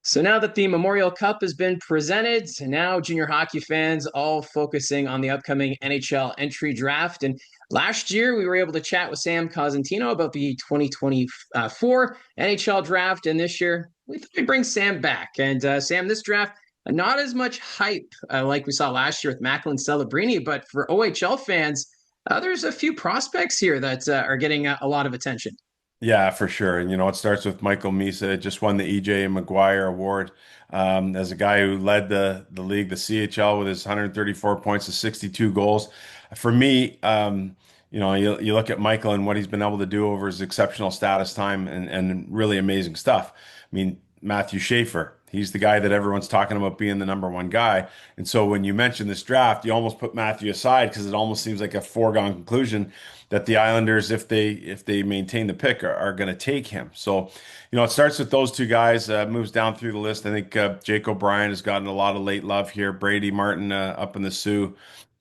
So now that the Memorial Cup has been presented, now junior hockey fans all focusing on the upcoming NHL Entry Draft. And last year, we were able to chat with Sam Cosentino about the 2024 NHL Draft. And this year, we thought we'd bring Sam back. And Sam, this draft, not as much hype like we saw last year with Macklin Celebrini, but for OHL fans, there's a few prospects here that are getting a lot of attention. Yeah, for sure. And it starts with Michael Misa, just won the EJ McGuire Award as a guy who led the league, the CHL, with his 134 points and 62 goals. For me, you look at Michael and what he's been able to do over his exceptional status time and really amazing stuff. I mean, Matthew Schaefer, he's the guy that everyone's talking about being the number one guy. And so when you mention this draft, you almost put Matthew aside because it almost seems like a foregone conclusion that the Islanders, if they maintain the pick, are going to take him. So, it starts with those two guys, moves down through the list. I think Jake O'Brien has gotten a lot of late love here. Brady Martin up in the Sioux.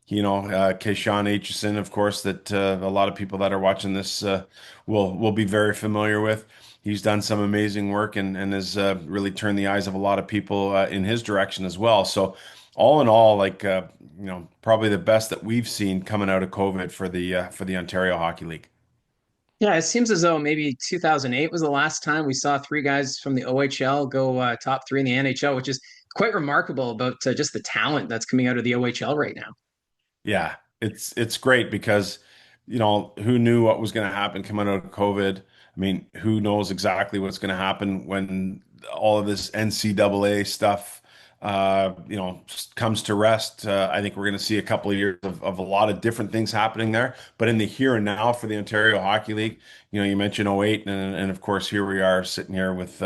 Kanan Hson, of course, that a lot of people that are watching this will be very familiar with. He's done some amazing work and has really turned the eyes of a lot of people in his direction as well. So, all in all, like probably the best that we've seen coming out of COVID for the Ontario Hockey League. Yeah, it seems as though maybe 2008 was the last time we saw three guys from the OHL go top three in the NHL, which is quite remarkable about just the talent that's coming out of the OHL right now. Yeah, it's great because who knew what was going to happen coming out of COVID? I mean, who knows exactly what's going to happen when all of this NCAA stuff comes to rest. I think we're going to see a couple of years of a lot of different things happening there. But in the here and now for the Ontario Hockey League, you mentioned '08, and of course here we are sitting here with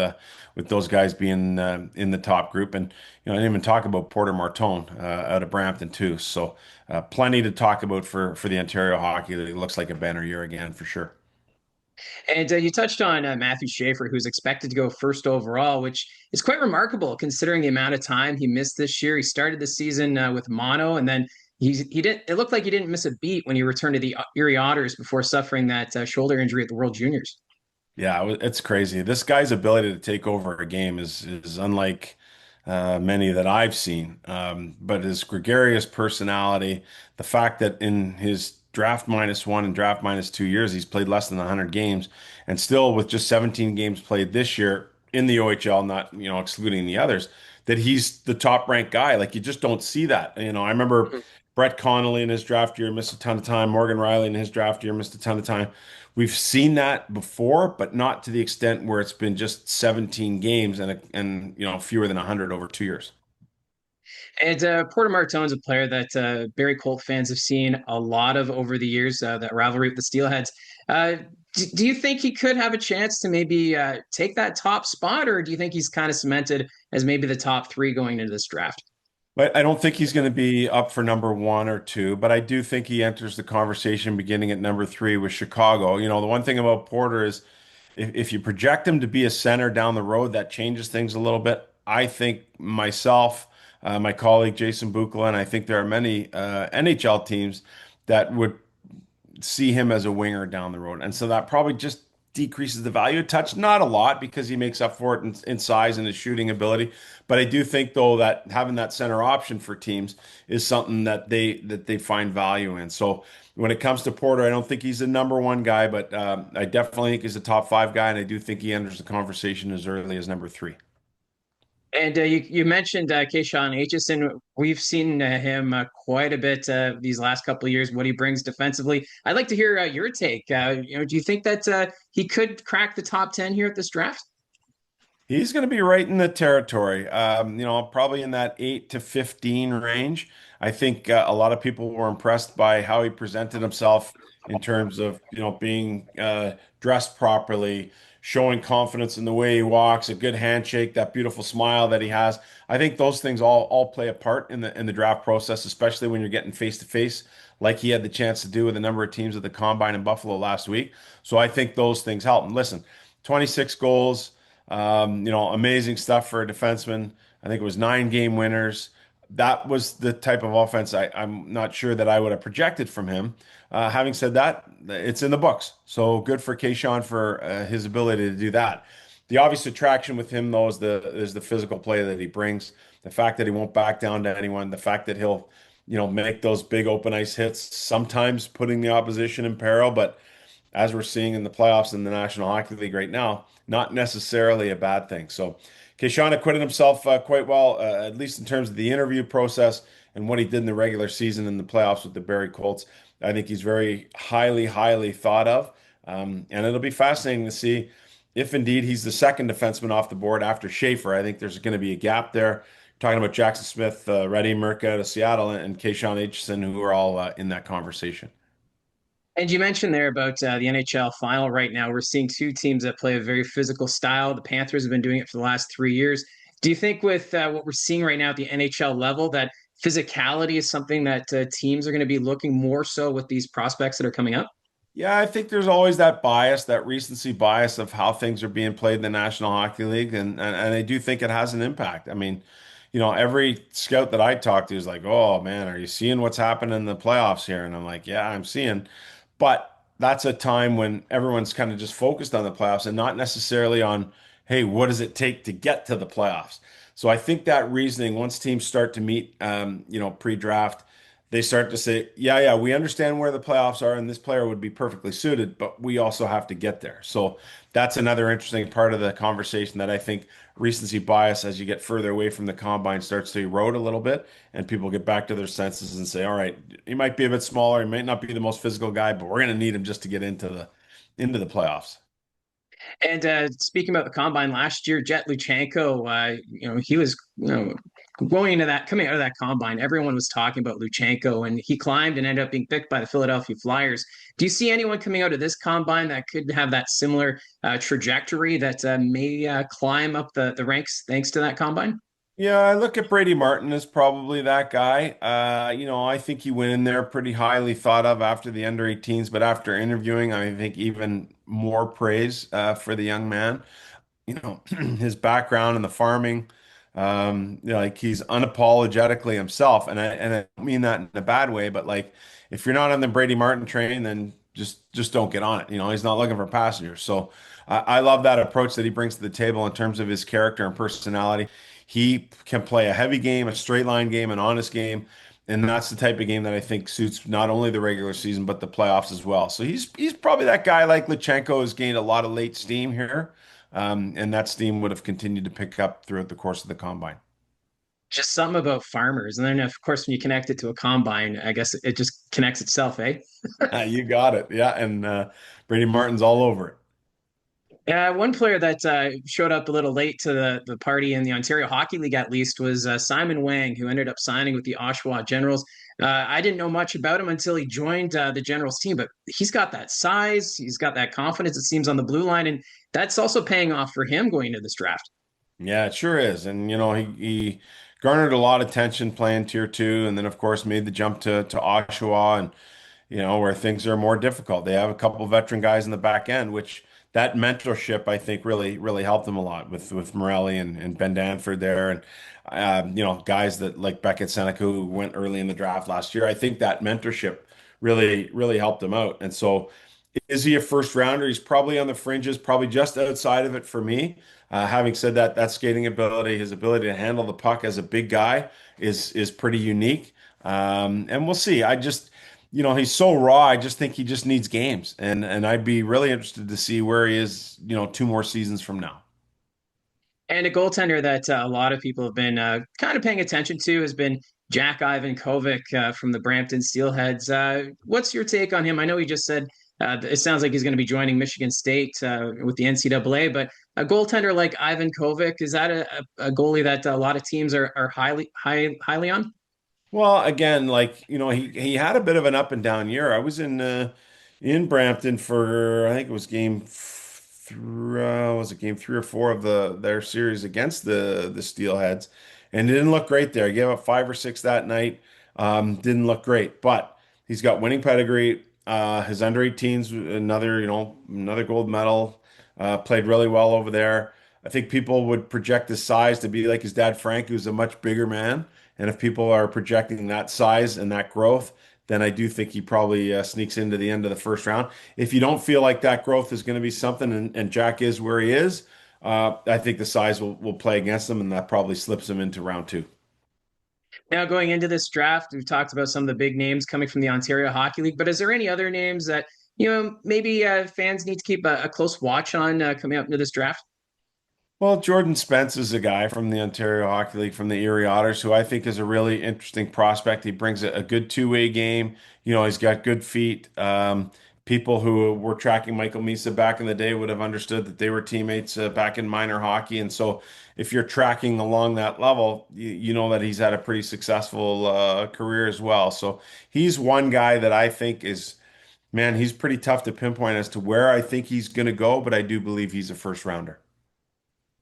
those guys being in the top group, and I didn't even talk about Porter Martone out of Brampton too. So plenty to talk about for the Ontario Hockey League. It looks like a banner year again for sure. And you touched on Matthew Schaefer, who's expected to go first overall, which is quite remarkable considering the amount of time he missed this year. He started the season with mono, and then he didn't. It looked like he didn't miss a beat when he returned to the Erie Otters before suffering that shoulder injury at the World Juniors. Yeah, it's crazy. This guy's ability to take over a game is unlike many that I've seen. But his gregarious personality, the fact that in his draft -1 and draft -2 years, he's played less than 100 games, and still with just 17 games played this year in the OHL, not excluding the others, that he's the top ranked guy. Like you just don't see that. I remember Brett Connolly in his draft year missed a ton of time. Morgan Riley in his draft year missed a ton of time. We've seen that before, but not to the extent where it's been just 17 games and fewer than 100 over 2 years. And Porter Martone's a player that Barry Colt fans have seen a lot of over the years, that rivalry with the Steelheads. Uh, do you think he could have a chance to maybe take that top spot, or do you think he's kind of cemented as maybe the top three going into this draft? But I don't think he's going to be up for number one or two, but I do think he enters the conversation beginning at number three with Chicago. The one thing about Porter is if you project him to be a center down the road, that changes things a little bit. I think myself, my colleague Jason Bukala, and I think there are many NHL teams that would see him as a winger down the road. And so that probably just decreases the value a touch, not a lot because he makes up for it in size and his shooting ability. But I do think though that having that center option for teams is something that they find value in. So when it comes to Porter, I don't think he's the number one guy, but I definitely think he's a top five guy, and I do think he enters the conversation as early as number three. And you mentioned Kanan Hson. We've seen him quite a bit these last couple of years. What he brings defensively. I'd like to hear your take. Do you think that he could crack the top 10 here at this draft? He's going to be right in the territory, probably in that 8 to 15 range. I think a lot of people were impressed by how he presented himself in terms of, being dressed properly, showing confidence in the way he walks, a good handshake, that beautiful smile that he has. I think those things all play a part in the draft process, especially when you're getting face to face, like he had the chance to do with a number of teams at the Combine in Buffalo last week. So I think those things help. And listen, 26 goals. Amazing stuff for a defenseman. I think it was 9 game winners. That was the type of offense I'm not sure that I would have projected from him. Having said that, it's in the books. So good for Kayshawn for his ability to do that. The obvious attraction with him though is the physical play that he brings, the fact that he won't back down to anyone, the fact that he'll, make those big open ice hits, sometimes putting the opposition in peril, but as we're seeing in the playoffs in the National Hockey League right now, not necessarily a bad thing. So Kayshawn acquitted himself quite well, at least in terms of the interview process and what he did in the regular season in the playoffs with the Barrie Colts. I think he's very highly, highly thought of. And it'll be fascinating to see if indeed he's the second defenseman off the board after Schaefer. I think there's going to be a gap there. Talking about Jackson Smith, Reddy Murka out of Seattle, and Kayshawn Aitchison, who are all in that conversation. And you mentioned there about the NHL Final right now. We're seeing two teams that play a very physical style. The Panthers have been doing it for the last 3 years. Do you think with what we're seeing right now at the NHL level that physicality is something that teams are going to be looking more so with these prospects that are coming up? Yeah, I think there's always that bias, that recency bias of how things are being played in the National Hockey League, and I do think it has an impact. I mean, every scout that I talk to is like, "Oh man, are you seeing what's happened in the playoffs here?" And I'm like, "Yeah, I'm seeing," but that's a time when everyone's kind of just focused on the playoffs and not necessarily on, "Hey, what does it take to get to the playoffs?" So I think that reasoning, once teams start to meet, pre-draft, they start to say, yeah, yeah, we understand where the playoffs are, and this player would be perfectly suited, but we also have to get there. So that's another interesting part of the conversation that I think recency bias, as you get further away from the combine, starts to erode a little bit, and people get back to their senses and say, all right, he might be a bit smaller, he might not be the most physical guy, but we're going to need him just to get into the playoffs. And speaking about the combine last year, Jet Luchenko, he was, going into that, coming out of that combine, everyone was talking about Luchenko, and he climbed and ended up being picked by the Philadelphia Flyers. Do you see anyone coming out of this combine that could have that similar trajectory that may climb up the ranks thanks to that combine? Yeah, I look at Brady Martin as probably that guy. I think he went in there pretty highly thought of after the under 18s, but after interviewing, I think even more praise for the young man. His background in the farming, like he's unapologetically himself, and I don't mean that in a bad way, but like if you're not on the Brady Martin train, then just don't get on it. He's not looking for passengers. So I love that approach that he brings to the table in terms of his character and personality. He can play a heavy game, a straight line game, an honest game. And that's the type of game that I think suits not only the regular season, but the playoffs as well. So he's probably that guy like Lutsenko has gained a lot of late steam here. And that steam would have continued to pick up throughout the course of the combine. Just something about farmers. And then, of course, when you connect it to a combine, I guess it just connects itself, eh? You got it. Yeah. And Brady Martin's all over it. One player that showed up a little late to the party in the Ontario Hockey League, at least, was Simon Wang, who ended up signing with the Oshawa Generals. I didn't know much about him until he joined the Generals team, but he's got that size, he's got that confidence, it seems, on the blue line, and that's also paying off for him going into this draft. Yeah, it sure is. And, he garnered a lot of attention playing tier two, and then, of course, made the jump to Oshawa. And where things are more difficult. They have a couple of veteran guys in the back end, which that mentorship I think really really helped them a lot with Morelli and Ben Danford there, and guys that like Beckett Seneca who went early in the draft last year. I think that mentorship really really helped them out. And so, is he a first rounder? He's probably on the fringes, probably just outside of it for me. Having said that, that skating ability, his ability to handle the puck as a big guy is pretty unique. And we'll see. He's so raw. I just think he just needs games, and I'd be really interested to see where he is, two more seasons from now. And a goaltender that a lot of people have been kind of paying attention to has been Jack Ivan Kovic from the Brampton Steelheads. What's your take on him? I know he just said it sounds like he's going to be joining Michigan State with the NCAA, but a goaltender like Ivan Kovic, is that a goalie that a lot of teams are highly on? Well, again, like, he had a bit of an up and down year. I was in Brampton for I think it was was it game 3 or 4 of their series against the Steelheads, and it didn't look great there. He gave up 5 or 6 that night. Didn't look great, but he's got winning pedigree. His under 18s, another gold medal. Played really well over there. I think people would project his size to be like his dad Frank, who's a much bigger man. And if people are projecting that size and that growth, then I do think he probably sneaks into the end of the first round. If you don't feel like that growth is going to be something, and Jack is where he is, I think the size will play against him, and that probably slips him into round two. Now, going into this draft, we've talked about some of the big names coming from the Ontario Hockey League, but is there any other names that, maybe fans need to keep a close watch on coming up into this draft? Well, Jordan Spence is a guy from the Ontario Hockey League from the Erie Otters who I think is a really interesting prospect. He brings a good two-way game. He's got good feet. People who were tracking Michael Misa back in the day would have understood that they were teammates back in minor hockey. And so if you're tracking along that level, you know that he's had a pretty successful career as well. So he's one guy that I think is, man, he's pretty tough to pinpoint as to where I think he's going to go, but I do believe he's a first rounder.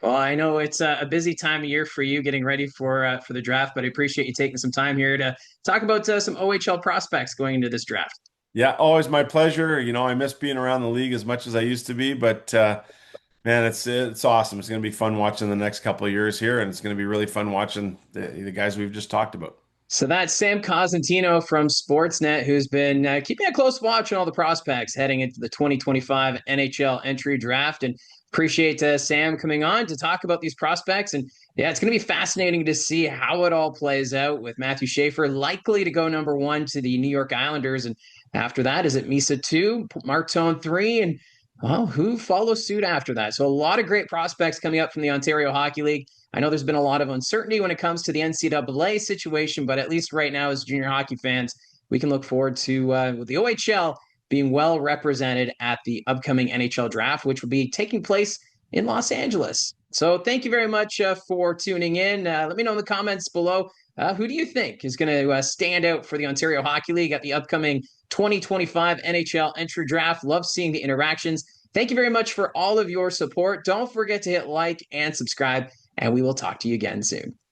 Well, I know it's a busy time of year for you getting ready for the draft, but I appreciate you taking some time here to talk about some OHL prospects going into this draft. Yeah, always my pleasure. I miss being around the league as much as I used to be, but man, it's awesome. It's going to be fun watching the next couple of years here, and it's going to be really fun watching the guys we've just talked about. So that's Sam Cosentino from Sportsnet, who's been keeping a close watch on all the prospects heading into the 2025 NHL Entry Draft. And appreciate Sam coming on to talk about these prospects. And yeah, it's going to be fascinating to see how it all plays out with Matthew Schaefer likely to go number one to the New York Islanders. And after that, is it Misa 2, Marone 3, and well, who follows suit after that? So a lot of great prospects coming up from the Ontario Hockey League. I know there's been a lot of uncertainty when it comes to the NCAA situation, but at least right now, as junior hockey fans, we can look forward to the OHL being well represented at the upcoming NHL draft, which will be taking place in Los Angeles. So thank you very much for tuning in. Let me know in the comments below. Who do you think is going to stand out for the Ontario Hockey League at the upcoming 2025 NHL Entry Draft? Love seeing the interactions. Thank you very much for all of your support. Don't forget to hit like and subscribe, and we will talk to you again soon.